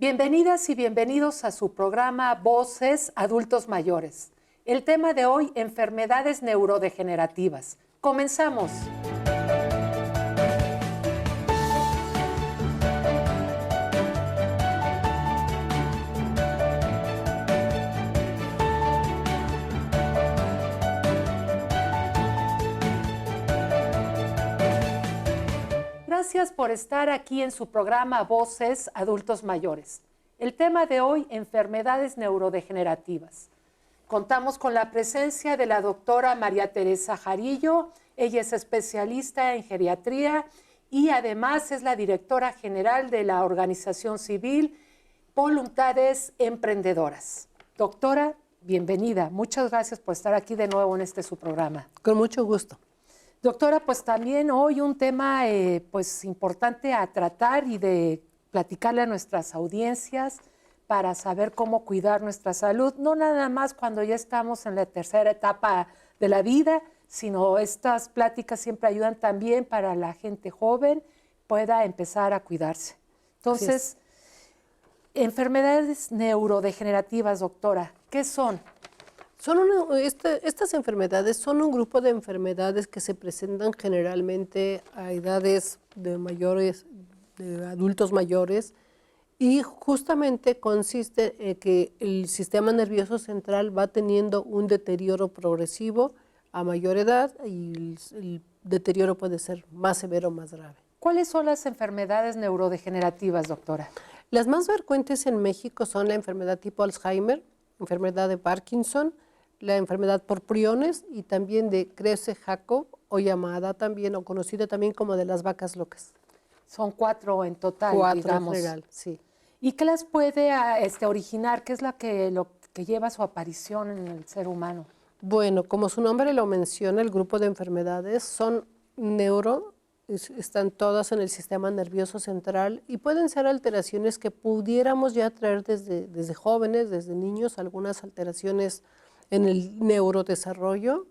Bienvenidas y bienvenidos a su programa Voces Adultos Mayores. El tema de hoy, enfermedades neurodegenerativas. Comenzamos. Gracias por estar aquí en su programa Voces Adultos Mayores. El tema de hoy, enfermedades neurodegenerativas. Contamos con la presencia de la doctora María Teresa Jarillo. Ella es especialista en geriatría y además es la directora general de la organización civil Voluntades Emprendedoras. Doctora, bienvenida. Muchas gracias por estar aquí de nuevo en su programa. Con mucho gusto. Doctora, pues también hoy un tema pues importante a tratar y de platicarle a nuestras audiencias para saber cómo cuidar nuestra salud, no nada más cuando ya estamos en la tercera etapa de la vida, sino estas pláticas siempre ayudan también para la gente joven pueda empezar a cuidarse. Entonces, enfermedades neurodegenerativas, doctora, ¿qué son? Estas enfermedades son un grupo de enfermedades que se presentan generalmente a edades de adultos mayores, y justamente consiste en que el sistema nervioso central va teniendo un deterioro progresivo a mayor edad y el deterioro puede ser más severo o más grave. ¿Cuáles son las enfermedades neurodegenerativas, doctora? Las más frecuentes en México son la enfermedad tipo Alzheimer, enfermedad de Parkinson, la enfermedad por priones y también de Kreuze-Jakob, o llamada también o conocida también como de las vacas locas. Son 4 en total, 4 digamos. en general, sí. ¿Y qué las puede originar? ¿Qué es lo que lleva a su aparición en el ser humano? Bueno, como su nombre lo menciona, el grupo de enfermedades son están todas en el sistema nervioso central y pueden ser alteraciones que pudiéramos ya traer desde jóvenes, desde niños, algunas alteraciones en el neurodesarrollo.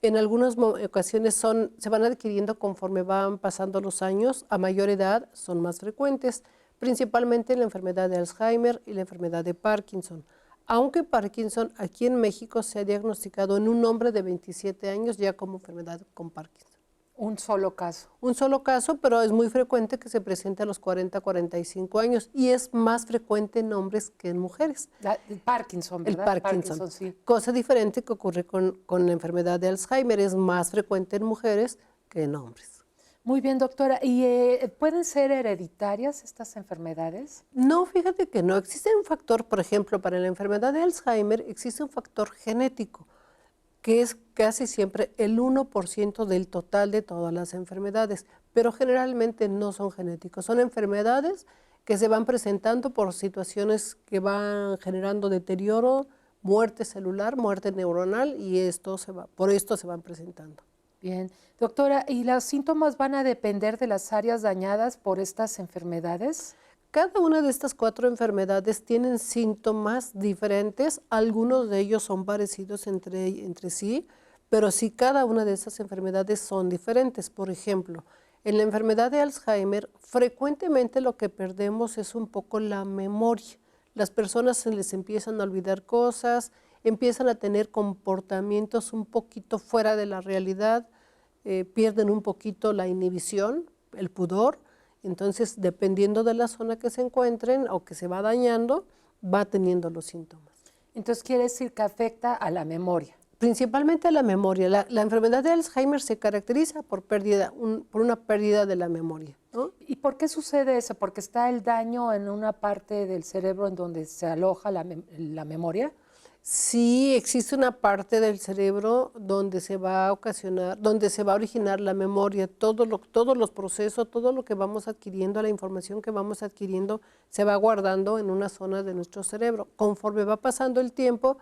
En algunas ocasiones se van adquiriendo conforme van pasando los años, a mayor edad son más frecuentes, principalmente la enfermedad de Alzheimer y la enfermedad de Parkinson. Aunque Parkinson aquí en México se ha diagnosticado en un hombre de 27 años ya como enfermedad con Parkinson. Un solo caso. Un solo caso, pero es muy frecuente que se presente a los 40, 45 años y es más frecuente en hombres que en mujeres. El Parkinson, ¿verdad? El Parkinson, sí. Cosa diferente que ocurre con la enfermedad de Alzheimer, es más frecuente en mujeres que en hombres. Muy bien, doctora. ¿Y pueden ser hereditarias estas enfermedades? No, fíjate que no. Existe un factor, por ejemplo, para la enfermedad de Alzheimer existe un factor genético, que es casi siempre el 1% del total de todas las enfermedades, pero generalmente no son genéticos. Son enfermedades que se van presentando por situaciones que van generando deterioro, muerte celular, muerte neuronal, y por esto se van presentando. Bien. Doctora, ¿y los síntomas van a depender de las áreas dañadas por estas enfermedades? Cada una de estas 4 enfermedades tienen síntomas diferentes, algunos de ellos son parecidos entre sí, pero sí cada una de esas enfermedades son diferentes. Por ejemplo, en la enfermedad de Alzheimer, frecuentemente lo que perdemos es un poco la memoria. Las personas se les empiezan a olvidar cosas, empiezan a tener comportamientos un poquito fuera de la realidad, pierden un poquito la inhibición, el pudor. Entonces, dependiendo de la zona que se encuentren o que se va dañando, va teniendo los síntomas. Entonces, quiere decir que afecta a la memoria. Principalmente a la memoria. La enfermedad de Alzheimer se caracteriza por una pérdida de la memoria, ¿no? ¿Y por qué sucede eso? ¿Porque está el daño en una parte del cerebro en donde se aloja la memoria? Sí, existe una parte del cerebro donde se va a originar la memoria, todos los procesos, todo lo que vamos adquiriendo, la información que vamos adquiriendo, se va guardando en una zona de nuestro cerebro. Conforme va pasando el tiempo,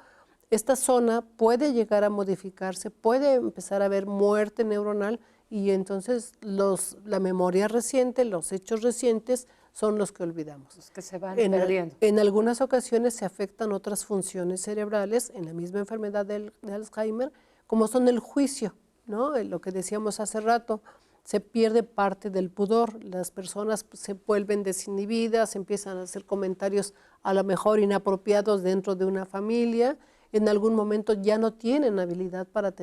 esta zona puede llegar a modificarse, puede empezar a haber muerte neuronal y entonces la memoria reciente, los hechos recientes son los que olvidamos. Los que se van perdiendo. En algunas ocasiones se afectan otras funciones cerebrales en la misma enfermedad de Alzheimer, como son el juicio, ¿no? Lo que decíamos hace rato, se pierde parte del pudor. Las personas se vuelven desinhibidas, empiezan a hacer comentarios a lo mejor inapropiados dentro de una familia. En algún momento ya no tienen habilidad para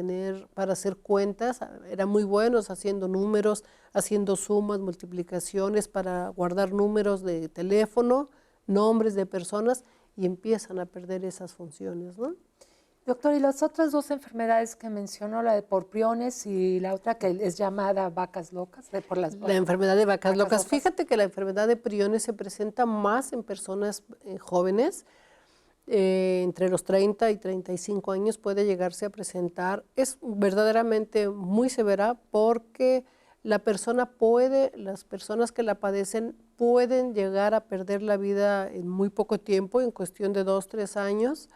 hacer cuentas. Eran muy buenos haciendo números, haciendo sumas, multiplicaciones, para guardar números de teléfono, nombres de personas, y empiezan a perder esas funciones, ¿no? Doctor, y las otras dos enfermedades que mencionó, la de porpriones y la otra que es llamada vacas locas, la enfermedad de vacas locas. Fíjate que la enfermedad de priones se presenta más en personas jóvenes, entre los 30 y 35 años puede llegarse a presentar. Es verdaderamente muy severa porque las personas que la padecen pueden llegar a perder la vida en muy poco tiempo, en cuestión de 2, 3 años.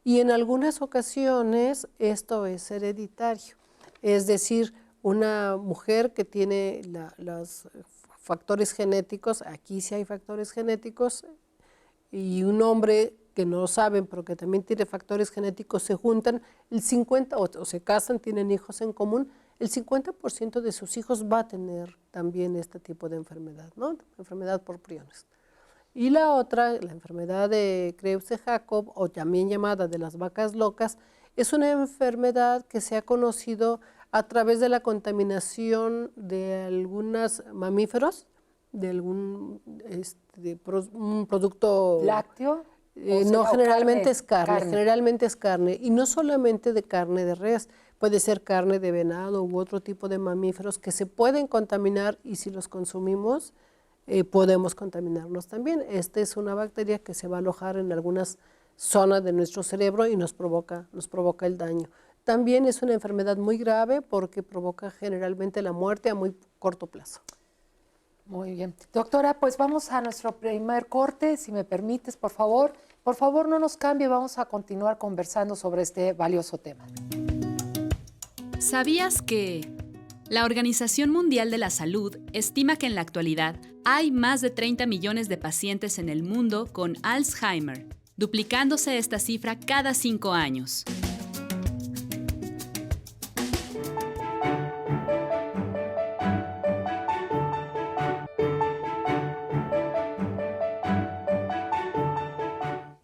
Y en algunas ocasiones esto es hereditario, es decir, una mujer que tiene los factores genéticos, aquí sí hay factores genéticos, y un hombre que no lo saben, pero que también tiene factores genéticos, se juntan, el 50% o se casan, tienen hijos en común, el 50% de sus hijos va a tener también este tipo de enfermedad, ¿no? Enfermedad por priones. Y la otra, la enfermedad de Kreuze-Jakob, o también llamada de las vacas locas, es una enfermedad que se ha conocido a través de la contaminación de algunos mamíferos, de algún un producto lácteo. No, generalmente es carne, generalmente es carne, y no solamente de carne de res, puede ser carne de venado u otro tipo de mamíferos que se pueden contaminar, y si los consumimos podemos contaminarnos también. Esta es una bacteria que se va a alojar en algunas zonas de nuestro cerebro y nos provoca el daño. También es una enfermedad muy grave porque provoca generalmente la muerte a muy corto plazo. Muy bien. Doctora, pues vamos a nuestro primer corte, si me permites, por favor. Por favor, no nos cambie, vamos a continuar conversando sobre este valioso tema. ¿Sabías que la Organización Mundial de la Salud estima que en la actualidad hay más de 30 millones de pacientes en el mundo con Alzheimer, duplicándose esta cifra cada 5 años?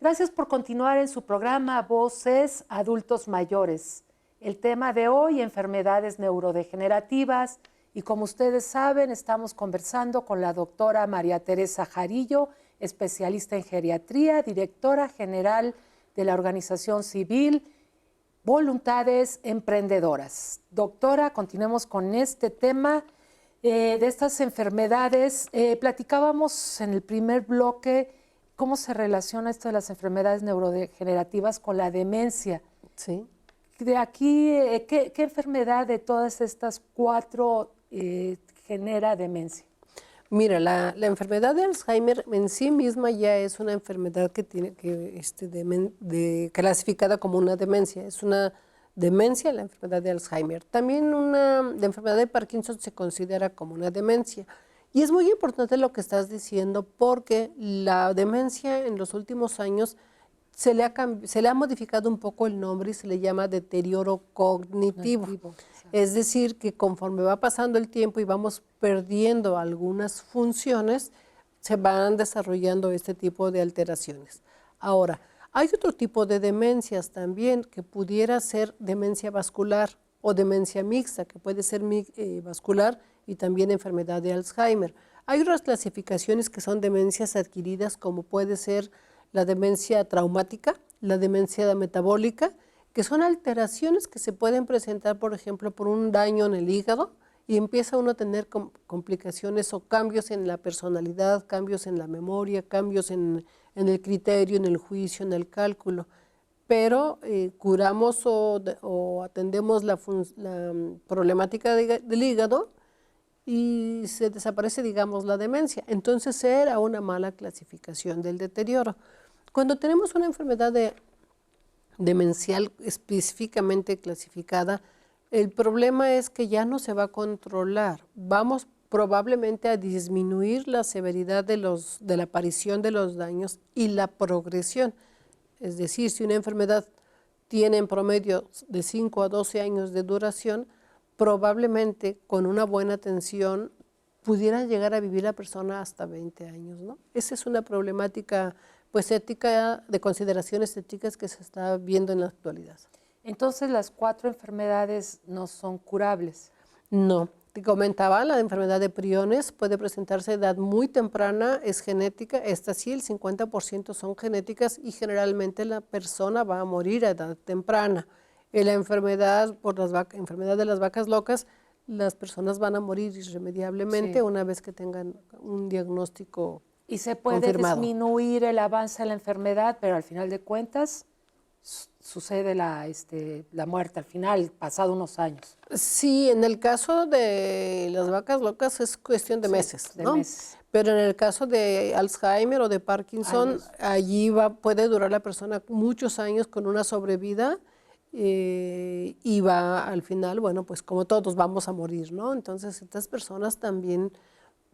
Gracias por continuar en su programa Voces Adultos Mayores. El tema de hoy, enfermedades neurodegenerativas, y como ustedes saben, estamos conversando con la doctora María Teresa Jarillo, especialista en geriatría, directora general de la organización civil Voluntades Emprendedoras. Doctora, continuemos con este tema de estas enfermedades. Platicábamos en el primer bloque cómo se relaciona esto de las enfermedades neurodegenerativas con la demencia. Sí. De aquí, ¿qué enfermedad de todas estas 4 genera demencia? Mira, la enfermedad de Alzheimer en sí misma ya es una enfermedad que tiene clasificada como una demencia. Es una demencia la enfermedad de Alzheimer. También la enfermedad de Parkinson se considera como una demencia. Y es muy importante lo que estás diciendo porque la demencia en los últimos años se le ha modificado un poco el nombre y se le llama deterioro cognitivo. Es decir, que conforme va pasando el tiempo y vamos perdiendo algunas funciones, se van desarrollando este tipo de alteraciones. Ahora, hay otro tipo de demencias también que pudiera ser demencia vascular o demencia mixta, que puede ser vascular y también enfermedad de Alzheimer. Hay otras clasificaciones que son demencias adquiridas, como puede ser la demencia traumática, la demencia metabólica, que son alteraciones que se pueden presentar, por ejemplo, por un daño en el hígado y empieza uno a tener complicaciones o cambios en la personalidad, cambios en la memoria, cambios en el criterio, en el juicio, en el cálculo. Pero curamos o atendemos la problemática del hígado y se desaparece, digamos, la demencia. Entonces era una mala clasificación del deterioro. Cuando tenemos una enfermedad demencial específicamente clasificada, el problema es que ya no se va a controlar. Vamos probablemente a disminuir la severidad de la aparición de los daños y la progresión. Es decir, si una enfermedad tiene en promedio de 5 a 12 años de duración, probablemente con una buena atención pudiera llegar a vivir la persona hasta 20 años, ¿no? Esa es una problemática pues ética, de consideraciones éticas que se está viendo en la actualidad. Entonces, las 4 enfermedades no son curables. No, te comentaba, la enfermedad de priones puede presentarse a edad muy temprana, es genética, esta sí, el 50% son genéticas y generalmente la persona va a morir a edad temprana. En la enfermedad enfermedad de las vacas locas, las personas van a morir irremediablemente una vez que tengan un diagnóstico y se puede confirmado. Disminuir el avance de la enfermedad, pero al final de cuentas sucede la muerte al final, pasado unos años. Sí, en el caso de las vacas locas es cuestión de meses, ¿no? Pero en el caso de Alzheimer o de Parkinson, allí puede durar la persona muchos años con una sobrevida y va al final, bueno, pues como todos vamos a morir, ¿no? Entonces estas personas también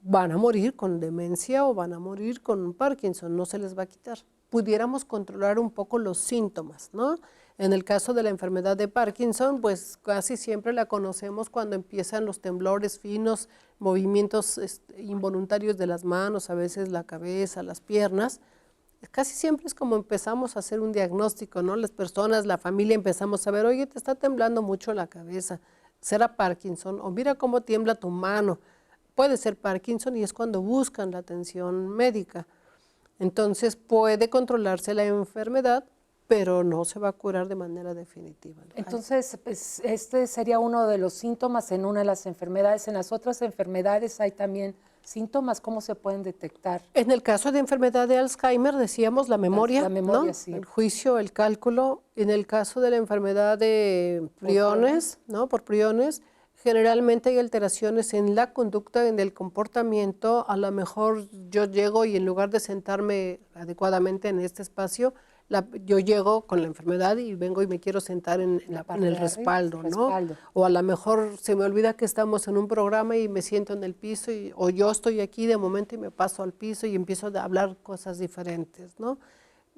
van a morir con demencia o van a morir con Parkinson, no se les va a quitar. Pudiéramos controlar un poco los síntomas, ¿no? En el caso de la enfermedad de Parkinson, pues casi siempre la conocemos cuando empiezan los temblores finos, movimientos involuntarios de las manos, a veces la cabeza, las piernas. Casi siempre es como empezamos a hacer un diagnóstico, ¿no? Las personas, la familia empezamos a ver, oye, te está temblando mucho la cabeza, ¿será Parkinson? O mira cómo tiembla tu mano. Puede ser Parkinson y es cuando buscan la atención médica. Entonces puede controlarse la enfermedad, pero no se va a curar de manera definitiva, ¿no? Entonces, pues, este sería uno de los síntomas en una de las enfermedades. En las otras enfermedades hay también síntomas. ¿Cómo se pueden detectar? En el caso de enfermedad de Alzheimer, decíamos la memoria, ¿no? Sí. El juicio, el cálculo. En el caso de la enfermedad de priones, ¿no? Por priones, generalmente hay alteraciones en la conducta, en el comportamiento. A lo mejor yo llego y en lugar de sentarme adecuadamente en este espacio, yo llego con la enfermedad y vengo y me quiero sentar en el respaldo, ¿no? O a lo mejor se me olvida que estamos en un programa y me siento en el piso, o yo estoy aquí de momento y me paso al piso y empiezo a hablar cosas diferentes, ¿no?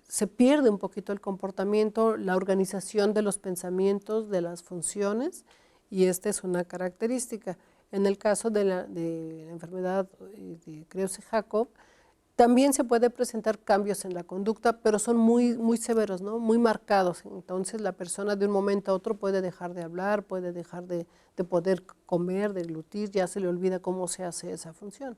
Se pierde un poquito el comportamiento, la organización de los pensamientos, de las funciones, y esta es una característica. En el caso de la enfermedad de Kreuze-Jakob, también se puede presentar cambios en la conducta, pero son muy, muy severos, ¿no? Muy marcados. Entonces la persona de un momento a otro puede dejar de hablar, puede dejar de poder comer, de deglutir, ya se le olvida cómo se hace esa función.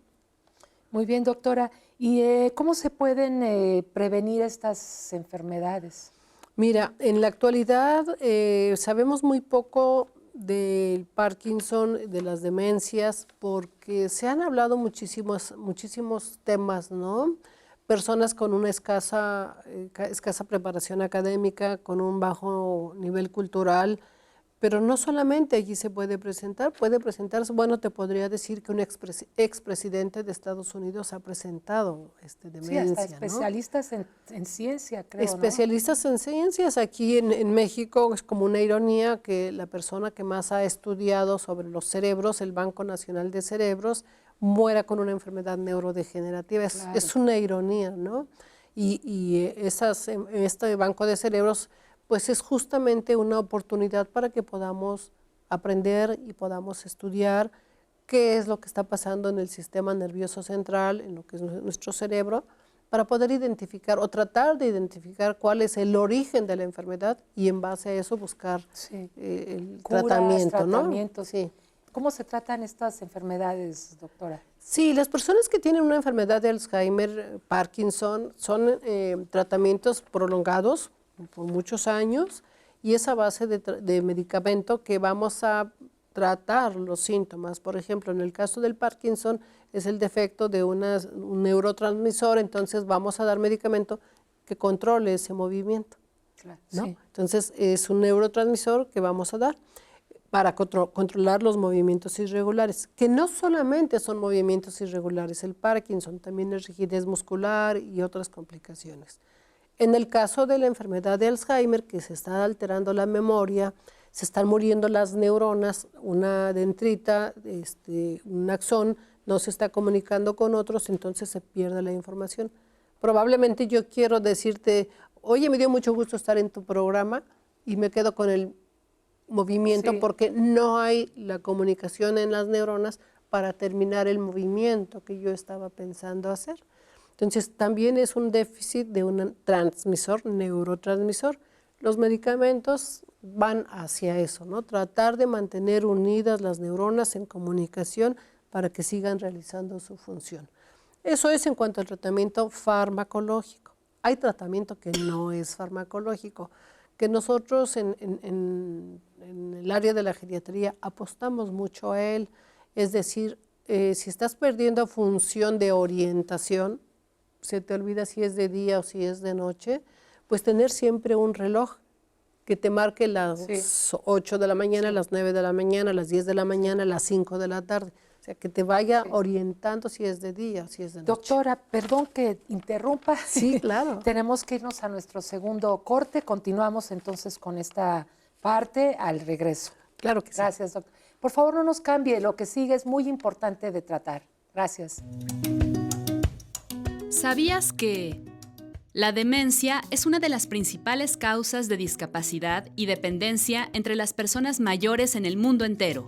Muy bien, doctora. ¿Y cómo se pueden prevenir estas enfermedades? Mira, en la actualidad sabemos muy poco del Parkinson, de las demencias, porque se han hablado muchísimos temas, ¿no? Personas con una escasa preparación académica, con un bajo nivel cultural, pero no solamente allí se puede presentarse, bueno, te podría decir que un expresidente de Estados Unidos ha presentado demencia. Sí, hasta especialistas, ¿no? en ciencia, creo, especialistas, ¿no? En ciencias. Aquí en México es como una ironía que la persona que más ha estudiado sobre los cerebros, el Banco Nacional de Cerebros, muera con una enfermedad neurodegenerativa. Claro. Es una ironía, ¿no? Y este Banco de Cerebros pues es justamente una oportunidad para que podamos aprender y podamos estudiar qué es lo que está pasando en el sistema nervioso central, en lo que es nuestro cerebro, para poder identificar o tratar de identificar cuál es el origen de la enfermedad y en base a eso buscar el tratamiento, ¿no? Sí. ¿Cómo se tratan estas enfermedades, doctora? Sí, las personas que tienen una enfermedad de Alzheimer, Parkinson, son tratamientos prolongados, por muchos años, y es a base de medicamento que vamos a tratar los síntomas. Por ejemplo, en el caso del Parkinson es el defecto de un neurotransmisor, entonces vamos a dar medicamento que controle ese movimiento, claro, ¿no? Sí. Entonces es un neurotransmisor que vamos a dar para controlar los movimientos irregulares, que no solamente son movimientos irregulares, el Parkinson también es rigidez muscular y otras complicaciones. En el caso de la enfermedad de Alzheimer, que se está alterando la memoria, se están muriendo las neuronas, una dendrita, un axón, no se está comunicando con otros, entonces se pierde la información. Probablemente yo quiero decirte, oye, me dio mucho gusto estar en tu programa y me quedo con el movimiento Sí. porque no hay la comunicación en las neuronas para terminar el movimiento que yo estaba pensando hacer. Entonces, también es un déficit de un transmisor, neurotransmisor. Los medicamentos van hacia eso, ¿no? Tratar de mantener unidas las neuronas en comunicación para que sigan realizando su función. Eso es en cuanto al tratamiento farmacológico. Hay tratamiento que no es farmacológico, que nosotros en el área de la geriatría apostamos mucho a él. Es decir, si estás perdiendo función de orientación, se te olvida si es de día o si es de noche, pues tener siempre un reloj que te marque las 8 de la mañana, las 9 de la mañana, las 10 de la mañana, las 5 de la tarde. O sea, que te vaya orientando si es de día o si es de noche. Doctora, perdón que interrumpa. Sí, claro. Tenemos que irnos a nuestro segundo corte. Continuamos entonces con esta parte al regreso. Claro que sí. Gracias, doctor. Por favor, no nos cambie. Lo que sigue es muy importante de tratar. Gracias. ¿Sabías que la demencia es una de las principales causas de discapacidad y dependencia entre las personas mayores en el mundo entero?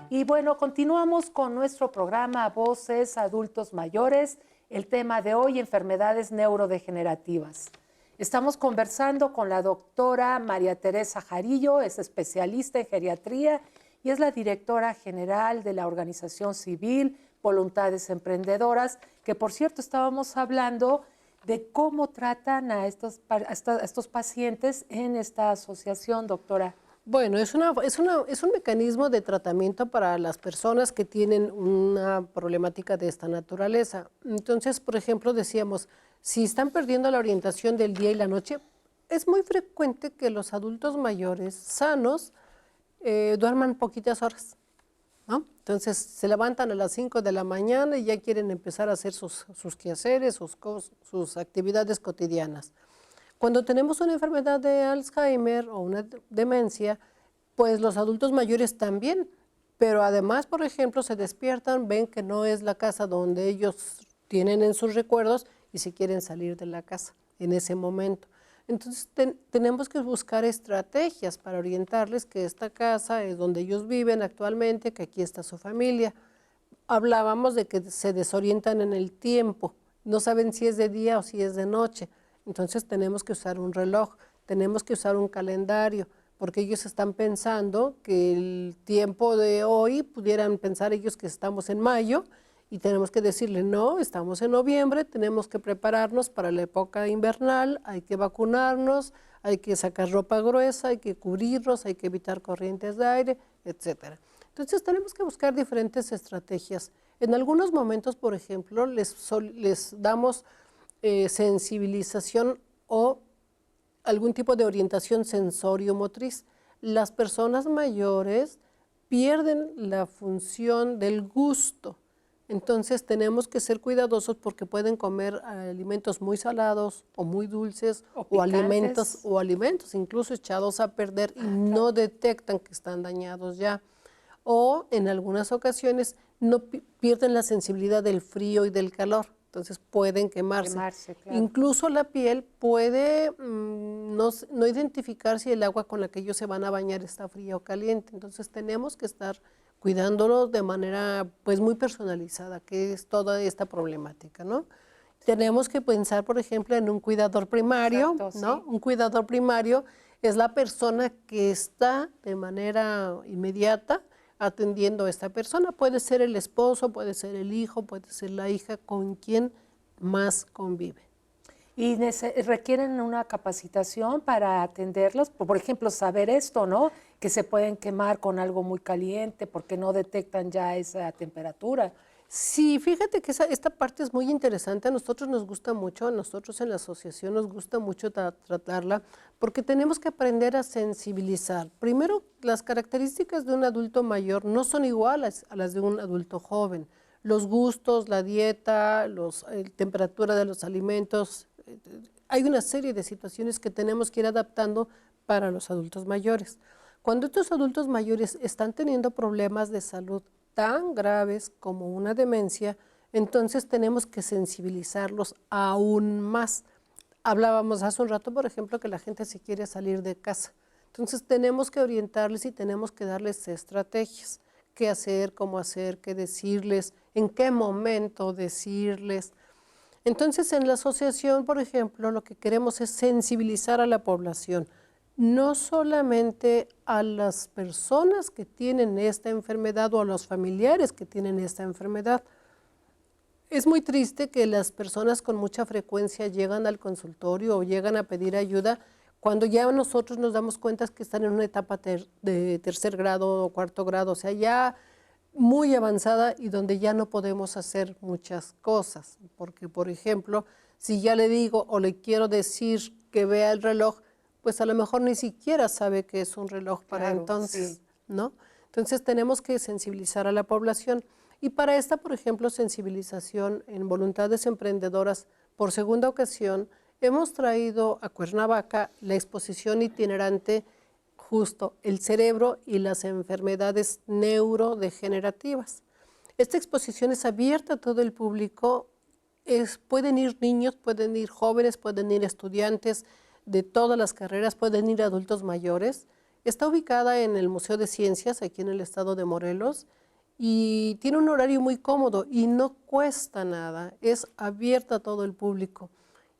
Y bueno, continuamos con nuestro programa Voces Adultos Mayores. El tema de hoy, enfermedades neurodegenerativas. Estamos conversando con la doctora María Teresa Jarillo, es especialista en geriatría y es la directora general de la organización civil Voluntades Emprendedoras, que por cierto estábamos hablando de cómo tratan a estos pacientes en esta asociación, doctora. Bueno, es un mecanismo de tratamiento para las personas que tienen una problemática de esta naturaleza. Entonces, por ejemplo, decíamos, si están perdiendo la orientación del día y la noche, es muy frecuente que los adultos mayores sanos duerman poquitas horas, ¿no? Entonces, se levantan a las 5 de la mañana y ya quieren empezar a hacer sus quehaceres, sus actividades cotidianas. Cuando tenemos una enfermedad de Alzheimer o una demencia, pues los adultos mayores también, pero además, por ejemplo, se despiertan, ven que no es la casa donde ellos tienen en sus recuerdos y se quieren salir de la casa en ese momento. Entonces, tenemos que buscar estrategias para orientarles que esta casa es donde ellos viven actualmente, que aquí está su familia. Hablábamos de que se desorientan en el tiempo, no saben si es de día o si es de noche. Entonces tenemos que usar un reloj, tenemos que usar un calendario, porque ellos están pensando que el tiempo de hoy, pudieran pensar ellos que estamos en mayo, y tenemos que decirle, no, estamos en noviembre, tenemos que prepararnos para la época invernal, hay que vacunarnos, hay que sacar ropa gruesa, hay que cubrirnos, hay que evitar corrientes de aire, etc. Entonces tenemos que buscar diferentes estrategias. En algunos momentos, por ejemplo, les damos sensibilización o algún tipo de orientación sensorio-motriz. Las personas mayores pierden la función del gusto, entonces tenemos que ser cuidadosos porque pueden comer alimentos muy salados o muy dulces o alimentos incluso echados a perder y no detectan que están dañados ya. O en algunas ocasiones no pierden la sensibilidad del frío y del calor. Entonces pueden quemarse. Claro. Incluso la piel puede no identificar si el agua con la que ellos se van a bañar está fría o caliente. Entonces tenemos que estar cuidándolos de manera pues muy personalizada, que es toda esta problemática, ¿no? Tenemos que pensar, por ejemplo, en un cuidador primario, Exacto, ¿no? Sí. Un cuidador primario es la persona que está de manera inmediata atendiendo a esta persona. Puede ser el esposo, puede ser el hijo, puede ser la hija con quien más convive. Y requieren una capacitación para atenderlos, por ejemplo, saber esto, ¿no? Que se pueden quemar con algo muy caliente porque no detectan ya esa temperatura. Sí, fíjate que esta parte es muy interesante, a nosotros nos gusta mucho, a nosotros en la asociación nos gusta mucho tratarla, porque tenemos que aprender a sensibilizar. Primero, las características de un adulto mayor no son iguales a las de un adulto joven. Los gustos, la dieta, la temperatura de los alimentos, hay una serie de situaciones que tenemos que ir adaptando para los adultos mayores. Cuando estos adultos mayores están teniendo problemas de salud tan graves como una demencia, entonces tenemos que sensibilizarlos aún más. Hablábamos hace un rato, por ejemplo, que la gente se quiere salir de casa. Entonces tenemos que orientarles y tenemos que darles estrategias. Qué hacer, cómo hacer, qué decirles, en qué momento decirles. Entonces en la asociación, por ejemplo, lo que queremos es sensibilizar a la población, no solamente a las personas que tienen esta enfermedad o a los familiares que tienen esta enfermedad. Es muy triste que las personas con mucha frecuencia llegan al consultorio o llegan a pedir ayuda cuando ya nosotros nos damos cuenta que están en una etapa de tercer grado o cuarto grado, o sea, ya muy avanzada y donde ya no podemos hacer muchas cosas. Porque, por ejemplo, si ya le digo o le quiero decir que vea el reloj, pues a lo mejor ni siquiera sabe que es un reloj para Claro, entonces, sí. ¿no? Entonces tenemos que sensibilizar a la población. Y para esta, por ejemplo, sensibilización en Voluntades Emprendedoras, por segunda ocasión, hemos traído a Cuernavaca la exposición itinerante justo el cerebro y las enfermedades neurodegenerativas. Esta exposición es abierta a todo el público, pueden ir niños, pueden ir jóvenes, pueden ir estudiantes de todas las carreras, pueden ir adultos mayores. Está ubicada en el Museo de Ciencias, aquí en el estado de Morelos, y tiene un horario muy cómodo y no cuesta nada, es abierta a todo el público.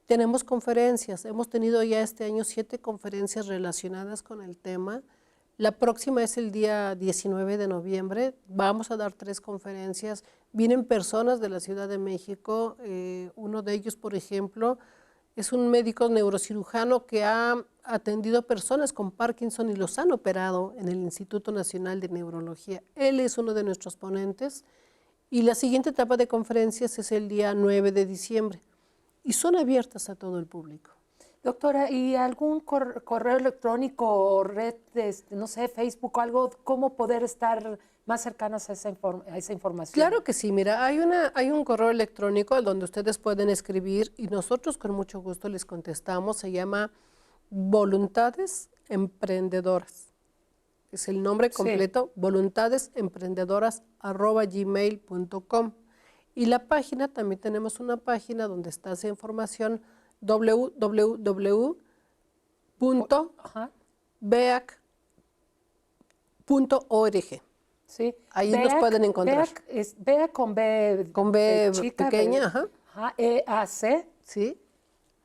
Tenemos conferencias, hemos tenido ya este año 7 conferencias relacionadas con el tema. La próxima es el día 19 de noviembre, vamos a dar 3 conferencias. Vienen personas de la Ciudad de México, uno de ellos, por ejemplo, es un médico neurocirujano que ha atendido personas con Parkinson y los han operado en el Instituto Nacional de Neurología. Él es uno de nuestros ponentes y la siguiente etapa de conferencias es el día 9 de diciembre y son abiertas a todo el público. Doctora, ¿y algún correo electrónico o red, no sé, Facebook o algo, cómo poder estar más cercanas a esa información? Claro que sí, mira, hay un correo electrónico donde ustedes pueden escribir y nosotros con mucho gusto les contestamos, se llama Voluntades Emprendedoras. Es el nombre completo, sí. voluntadesemprendedoras@gmail.com. Y la página, también tenemos una página donde está esa información, www.beac.org. Sí. Ahí nos pueden encontrar. Beac con B, con B chica, pequeña, ajá. EAC. Sí.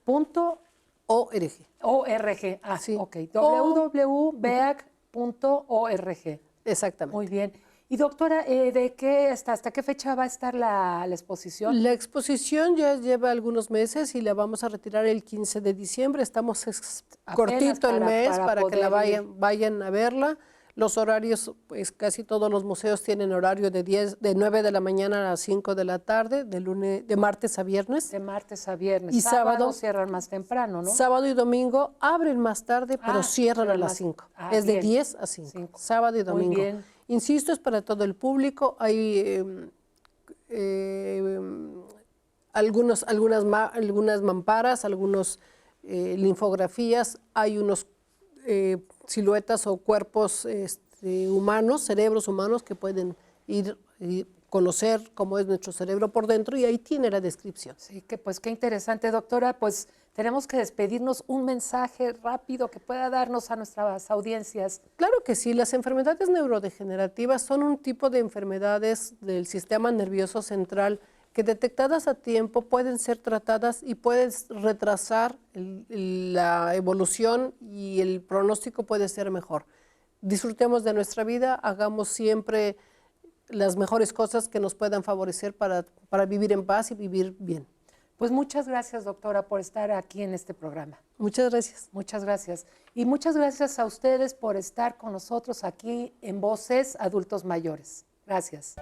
.org. ORG. Ah, sí. Ok. www.beac.org. Exactamente. Muy bien. Y doctora, ¿hasta qué fecha va a estar la exposición? La exposición ya lleva algunos meses y la vamos a retirar el 15 de diciembre. Estamos cortito el mes para que la vayan a verla. Los horarios, pues casi todos los museos tienen horario de 9 de la mañana a las 5 de la tarde, de martes a viernes. De martes a viernes. Y sábado cierran más temprano, ¿no? Sábado y domingo abren más tarde, pero cierran a las 5. Es de 10 a 5. Sábado y domingo. Muy bien. Insisto, es para todo el público. Hay algunas mamparas, algunas linfografías, hay unos siluetas o cuerpos humanos, cerebros humanos que pueden ir y conocer cómo es nuestro cerebro por dentro y ahí tiene la descripción. Sí, pues qué interesante, doctora. Pues tenemos que despedirnos. Un mensaje rápido que pueda darnos a nuestras audiencias. Claro que sí, las enfermedades neurodegenerativas son un tipo de enfermedades del sistema nervioso central que detectadas a tiempo pueden ser tratadas y pueden retrasar la evolución y el pronóstico puede ser mejor. Disfrutemos de nuestra vida, hagamos siempre las mejores cosas que nos puedan favorecer para vivir en paz y vivir bien. Pues muchas gracias, doctora, por estar aquí en este programa. Muchas gracias. Muchas gracias. Y muchas gracias a ustedes por estar con nosotros aquí en Voces Adultos Mayores. Gracias.